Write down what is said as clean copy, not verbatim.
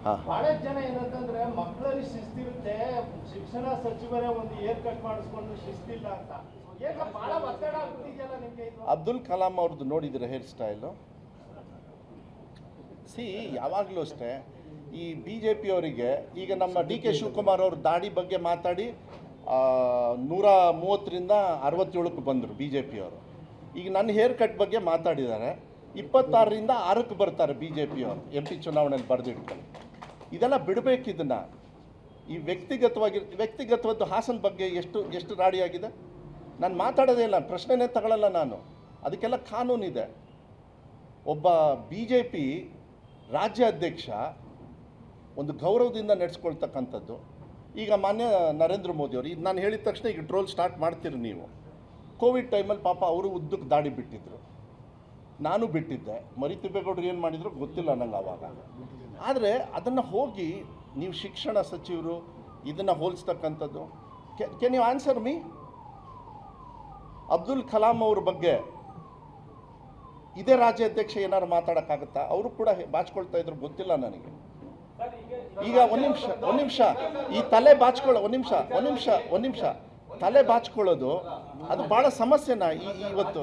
ಬಹಳಷ್ಟು ಜನ ಏನಂತಂದ್ರೆ ಮಕ್ಕಳಲ್ಲಿ ಶಿಸ್ತಿರುತ್ತೆ, ಶಿಕ್ಷಣ ಸಚಿವರೇ ಒಂದು ಏರ್ ಕಟ್ ಮಾಡಿಸ್ಕೊಂಡು ಶಿಸ್ತಿಲ್ಲ ಅಂತ. ಬಹಳ ಒತ್ತಡ ಆಗ್ಬಿಟ್ಟಿದೆಯಲ್ಲ ನಿಮ್ಗೆ ಇದು. ಅಬ್ದುಲ್ ಕಲಾಂ ಅವ್ರದ್ದು ನೋಡಿದ್ರೆ ಹೇರ್ ಸ್ಟೈಲು ಯಾವಾಗಲೂ ಅಷ್ಟೇ. ಈ ಬಿ ಜೆ ಪಿಯವರಿಗೆ ಈಗ ನಮ್ಮ ಡಿ ಕೆ ಶಿವಕುಮಾರ್ ಅವ್ರ ದಾಡಿ ಬಗ್ಗೆ ಮಾತಾಡಿ 130ರಿಂದ 67ಕ್ಕೆ ಬಂದರು ಬಿ ಜೆ ಪಿಯವರು. ಈಗ ನನ್ನ ಹೇರ್ ಕಟ್ ಬಗ್ಗೆ ಮಾತಾಡಿದ್ದಾರೆ, 26ರಿಂದ 6ಕ್ಕೆ ಬರ್ತಾರೆ ಬಿ ಜೆ ಪಿಯವರು MP ಚುನಾವಣೆಯಲ್ಲಿ ಬರೆದಿಟ್ಕೊಂಡು. ಇದೆಲ್ಲ ಬಿಡಬೇಕು. ಇದನ್ನು ಈ ವ್ಯಕ್ತಿಗತವಾದ ಹಾಸನ ಬಗ್ಗೆ ಎಷ್ಟು ರಾಡಿಯಾಗಿದೆ. ನಾನು ಮಾತಾಡೋದೇ ಇಲ್ಲ, ಪ್ರಶ್ನೆನೇ ತಗೊಳ್ಳಲ್ಲ ನಾನು. ಅದಕ್ಕೆಲ್ಲ ಕಾನೂನಿದೆ. ಒಬ್ಬ ಬಿ ಜೆ ಪಿ ರಾಜ್ಯ ಅಧ್ಯಕ್ಷ ಒಂದು ಗೌರವದಿಂದ ನಡೆಸ್ಕೊಳ್ತಕ್ಕಂಥದ್ದು. ಈಗ ಮಾನ್ಯ ನರೇಂದ್ರ ಮೋದಿ ಅವರು ಇದು ನಾನು ಹೇಳಿದ ತಕ್ಷಣ ಈಗ ಟ್ರೋಲ್ ಸ್ಟಾರ್ಟ್ ಮಾಡ್ತೀರಿ ನೀವು. ಕೋವಿಡ್ ಟೈಮಲ್ಲಿ ಪಾಪ ಅವರು ಉದ್ದಕ್ಕೆ ದಾಡಿ ಬಿಟ್ಟಿದ್ದರು, ನಾನು ಬಿಟ್ಟಿದ್ದೆ. ಮರಿತಿಬ್ಬೇಗೌಡರು ಏನು ಮಾಡಿದ್ರು ಗೊತ್ತಿಲ್ಲ ನಂಗೆ ಆವಾಗ. ಆದರೆ ಅದನ್ನು ಹೋಗಿ ನೀವು ಶಿಕ್ಷಣ ಸಚಿವರು ಇದನ್ನು ಹೋಲಿಸ್ತಕ್ಕಂಥದ್ದು. Can you answer me? Abdul Kalam ಅವ್ರ ಬಗ್ಗೆ ಇದೇ ರಾಜ್ಯಾಧ್ಯಕ್ಷ ಏನಾದ್ರು ಮಾತಾಡೋಕ್ಕಾಗುತ್ತಾ? ಅವರು ಕೂಡ ಬಾಚ್ಕೊಳ್ತಾ ಇದ್ರು, ಗೊತ್ತಿಲ್ಲ ನನಗೆ. ಈಗ ಒಂದು ನಿಮಿಷ ಈ ತಲೆ ಬಾಚ್ಕೊಳ್ಳೋ ಒಂದು ನಿಮಿಷ ತಲೆ ಬಾಚ್ಕೊಳ್ಳೋದು ಅದು ಭಾಳ ಸಮಸ್ಯೆನಾ ಇವತ್ತು.